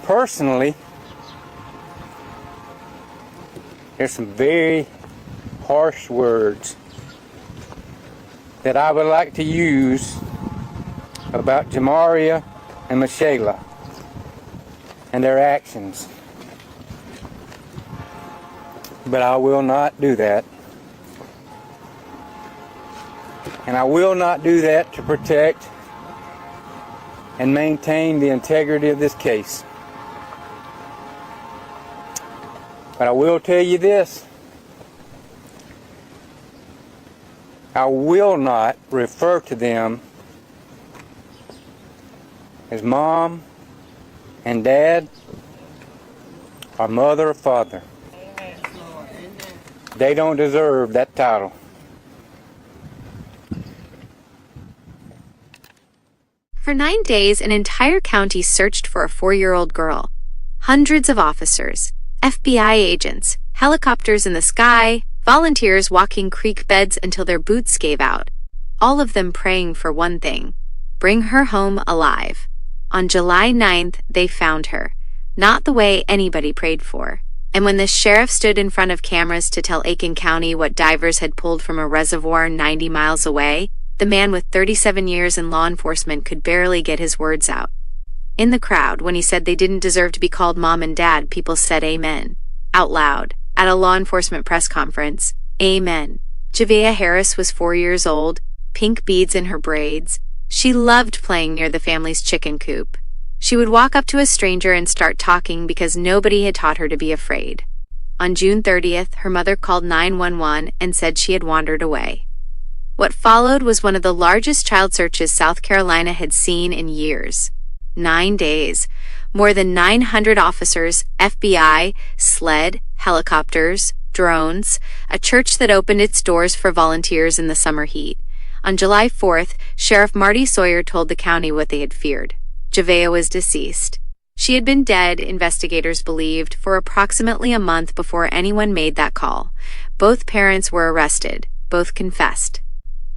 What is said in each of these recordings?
personally, there's some very harsh words that I would like to use about Javeayah and Michelle and their actions. But I will not do that. And I will not do that to protect and maintain the integrity of this case. But I will tell you this. I will not refer to them as mom and dad or mother or father. They don't deserve that title. For 9 days, an entire county searched for a 4-year-old girl. Hundreds of officers, FBI agents, helicopters in the sky, volunteers walking creek beds until their boots gave out, all of them praying for one thing: bring her home alive. On July 9th, they found her, not the way anybody prayed for. And when the sheriff stood in front of cameras to tell Aiken County what divers had pulled from a reservoir 90 miles away, the man with 37 years in law enforcement could barely get his words out. In the crowd, when he said they didn't deserve to be called mom and dad, people said amen. Out loud. At a law enforcement press conference, amen. Javeayah Harris was 4 years old, pink beads in her braids. She loved playing near the family's chicken coop. She would walk up to a stranger and start talking because nobody had taught her to be afraid. On June 30th, her mother called 911 and said she had wandered away. What followed was one of the largest child searches South Carolina had seen in years. 9 days. More than 900 officers, FBI, SLED, helicopters, drones, a church that opened its doors for volunteers in the summer heat. On July 4th, Sheriff Marty Sawyer told the county what they had feared. Javeayah was deceased. She had been dead, investigators believed, for approximately a month before anyone made that call. Both parents were arrested. Both confessed.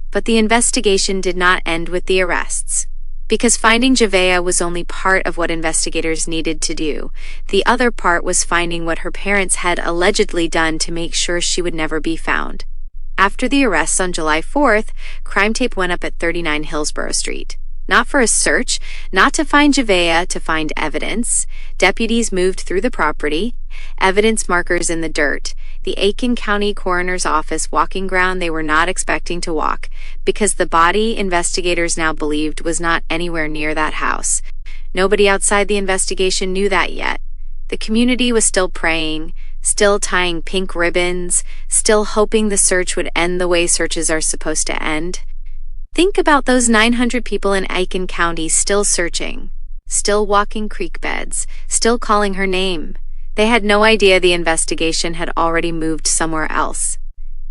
But the investigation did not end with the arrests. Because finding Javeayah was only part of what investigators needed to do. The other part was finding what her parents had allegedly done to make sure she would never be found. After the arrests on July 4th, crime tape went up at 39 Hillsborough Street. Not for a search, not to find Javeayah, to find evidence. Deputies moved through the property, evidence markers in the dirt, the Aiken County Coroner's Office walking ground they were not expecting to walk, because the body investigators now believed was not anywhere near that house. Nobody outside the investigation knew that yet. The community was still praying, still tying pink ribbons, still hoping the search would end the way searches are supposed to end. Think about those 900 people in Aiken County still searching, still walking creek beds, still calling her name. They had no idea the investigation had already moved somewhere else.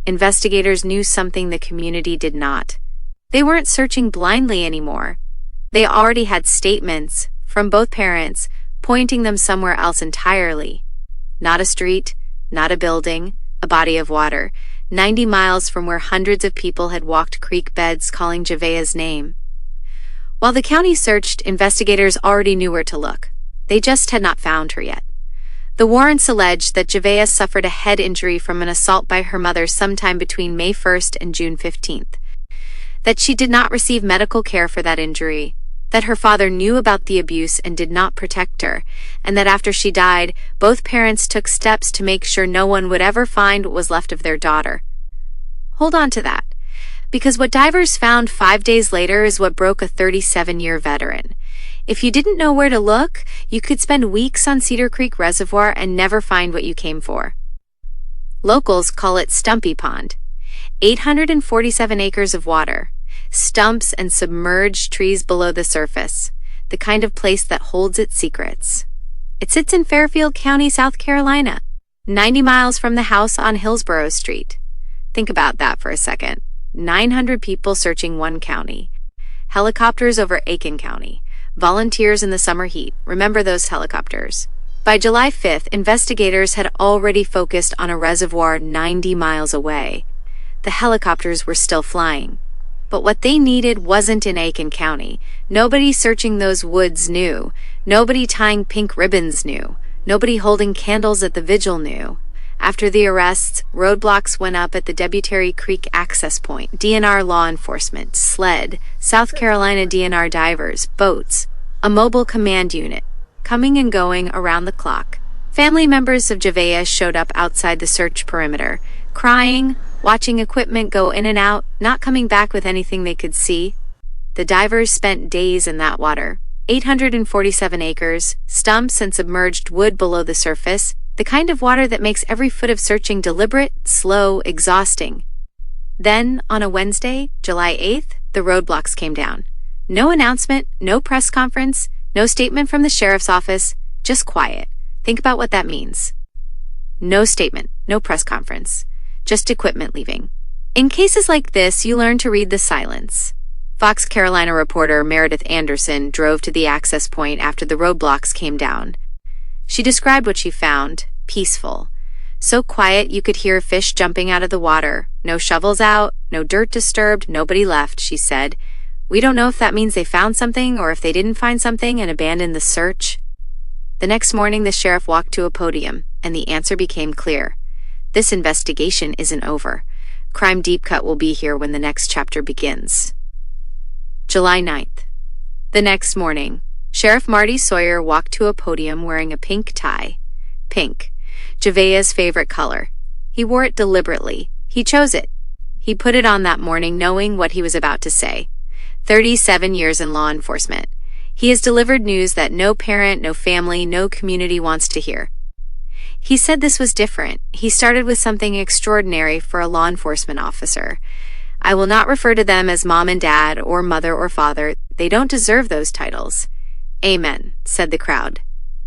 Investigators knew something the community did not. They weren't searching blindly anymore. They already had statements from both parents pointing them somewhere else entirely. Not a street, not a building, a body of water, 90 miles from where hundreds of people had walked creek beds calling Javeayah's name. While the county searched, investigators already knew where to look. They just had not found her yet. The warrants alleged that Javeayah suffered a head injury from an assault by her mother sometime between May 1st and June 15th. That she did not receive medical care for that injury. That her father knew about the abuse and did not protect her, and that after she died, both parents took steps to make sure no one would ever find what was left of their daughter. Hold on to that, because what divers found 5 days later is what broke a 37-year veteran. If you didn't know where to look, you could spend weeks on Cedar Creek Reservoir and never find what you came for. Locals call it Stumpy Pond. 847 acres of water. Stumps and submerged trees below the surface, the kind of place that holds its secrets. It sits in Fairfield County, South Carolina, 90 miles from the house on Hillsborough Street. Think about that for a second. 900 people searching one county. Helicopters over Aiken County. Volunteers in the summer heat. Remember those helicopters. By July 5th, investigators had already focused on a reservoir 90 miles away. The helicopters were still flying. But what they needed wasn't in Aiken County. Nobody searching those woods knew. Nobody tying pink ribbons knew. Nobody holding candles at the vigil knew. After the arrests, roadblocks went up at the Debutary Creek access point, DNR law enforcement, SLED, South Carolina DNR divers, boats, a mobile command unit, coming and going around the clock. Family members of Javeayah showed up outside the search perimeter, crying, watching equipment go in and out, not coming back with anything they could see. The divers spent days in that water. 847 acres, stumps and submerged wood below the surface, the kind of water that makes every foot of searching deliberate, slow, exhausting. Then, on a Wednesday, July 8th, the roadblocks came down. No announcement, no press conference, no statement from the sheriff's office, just quiet. Think about what that means. No statement, no press conference, just equipment leaving. In cases like this, you learn to read the silence. Fox Carolina reporter Meredith Anderson drove to the access point after the roadblocks came down. She described what she found: peaceful. So quiet you could hear fish jumping out of the water. No shovels out, no dirt disturbed, nobody left, she said. We don't know if that means they found something or if they didn't find something and abandoned the search. The next morning, the sheriff walked to a podium, and the answer became clear. This investigation isn't over. Crime Deepcut will be here when the next chapter begins. July 9th. The next morning, Sheriff Marty Sawyer walked to a podium wearing a pink tie. Pink, Javeayah's favorite color. He wore it deliberately. He chose it. He put it on that morning knowing what he was about to say. 37 years in law enforcement. He has delivered news that no parent, no family, no community wants to hear. He said this was different. He started with something extraordinary for a law enforcement officer. I will not refer to them as mom and dad or mother or father. They don't deserve those titles. Amen, said the crowd.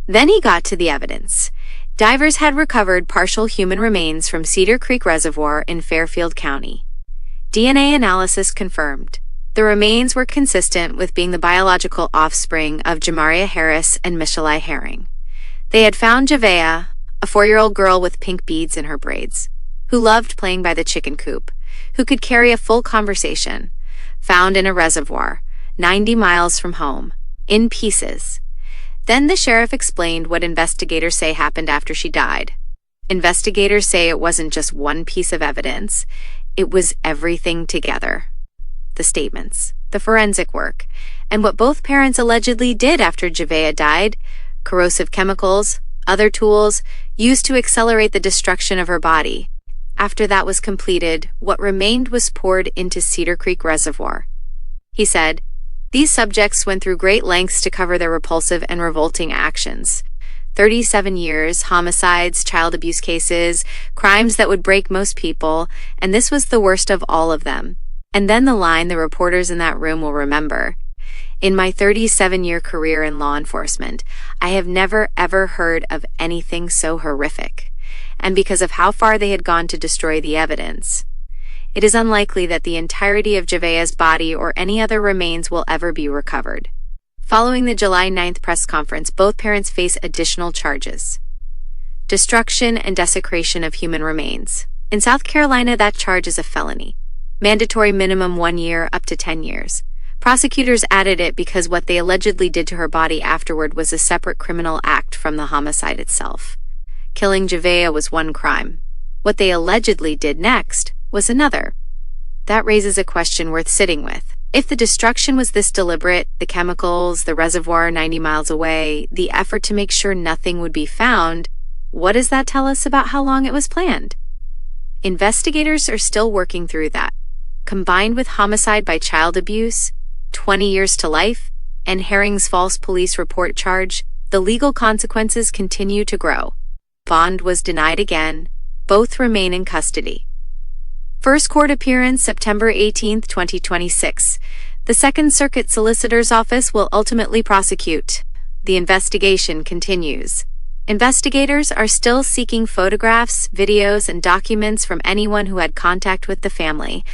Then he got to the evidence. Divers had recovered partial human remains from Cedar Creek Reservoir in Fairfield County. DNA analysis confirmed. The remains were consistent with being the biological offspring of Javeayah Harris and Michelle Herring. They had found Javeayah, a 4-year-old girl with pink beads in her braids, who loved playing by the chicken coop, who could carry a full conversation, found in a reservoir, 90 miles from home, in pieces. Then the sheriff explained what investigators say happened after she died. Investigators say it wasn't just one piece of evidence, it was everything together. The statements, the forensic work, and what both parents allegedly did after Javeayah died, corrosive chemicals, other tools, used to accelerate the destruction of her body. After that was completed, what remained was poured into Cedar Creek Reservoir. He said, these subjects went through great lengths to cover their repulsive and revolting actions. 37 years, homicides, child abuse cases, crimes that would break most people, and this was the worst of all of them. And then the line the reporters in that room will remember. In my 37-year career in law enforcement, I have never ever heard of anything so horrific. And because of how far they had gone to destroy the evidence, it is unlikely that the entirety of Javeayah's body or any other remains will ever be recovered. Following the July 9th press conference, both parents face additional charges. Destruction and desecration of human remains. In South Carolina, that charge is a felony. Mandatory minimum 1 year up to 10 years. Prosecutors added it because what they allegedly did to her body afterward was a separate criminal act from the homicide itself. Killing Javeayah was one crime. What they allegedly did next was another. That raises a question worth sitting with. If the destruction was this deliberate, the chemicals, the reservoir 90 miles away, the effort to make sure nothing would be found, what does that tell us about how long it was planned? Investigators are still working through that. Combined with homicide by child abuse, 20 years to life, and Herring's false police report charge, the legal consequences continue to grow. Bond was denied again. Both remain in custody. First court appearance September 18, 2026. The Second Circuit Solicitor's Office will ultimately prosecute. The investigation continues. Investigators are still seeking photographs, videos, and documents from anyone who had contact with the family.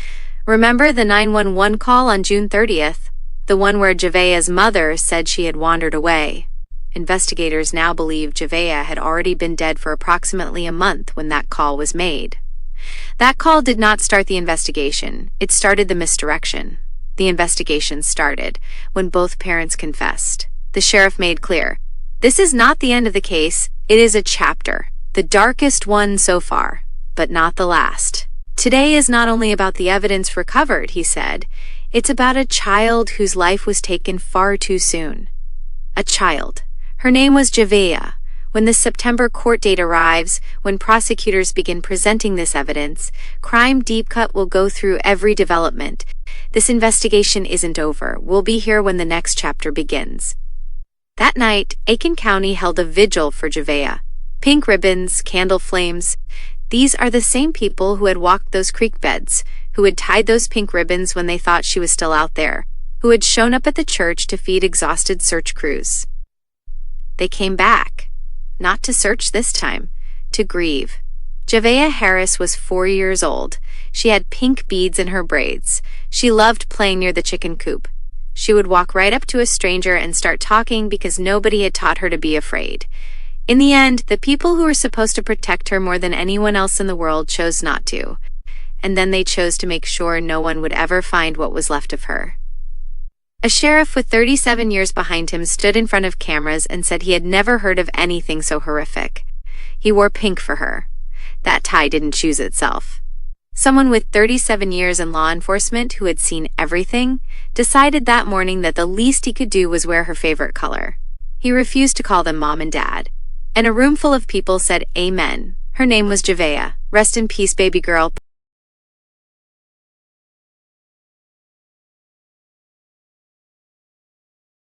Remember the 911 call on June 30th? The one where Javeayah's mother said she had wandered away. Investigators now believe Javeayah had already been dead for approximately a month when that call was made. That call did not start the investigation. It started the misdirection. The investigation started when both parents confessed. The sheriff made clear, this is not the end of the case. It is a chapter, the darkest one so far, but not the last. Today is not only about the evidence recovered, he said. It's about a child whose life was taken far too soon. A child. Her name was Javeayah. When the September court date arrives, when prosecutors begin presenting this evidence, Crime Deepcut will go through every development. This investigation isn't over. We'll be here when the next chapter begins. That night, Aiken County held a vigil for Javeayah. Pink ribbons, candle flames. These are the same people who had walked those creek beds, who had tied those pink ribbons when they thought she was still out there, who had shown up at the church to feed exhausted search crews. They came back, not to search this time, to grieve. Javeayah Harris was 4 years old. She had pink beads in her braids. She loved playing near the chicken coop. She would walk right up to a stranger and start talking because nobody had taught her to be afraid. In the end, the people who were supposed to protect her more than anyone else in the world chose not to. And then they chose to make sure no one would ever find what was left of her. A sheriff with 37 years behind him stood in front of cameras and said he had never heard of anything so horrific. He wore pink for her. That tie didn't choose itself. Someone with 37 years in law enforcement who had seen everything decided that morning that the least he could do was wear her favorite color. He refused to call them mom and dad. And a room full of people said amen. Her name was Javeayah. Rest in peace, baby girl.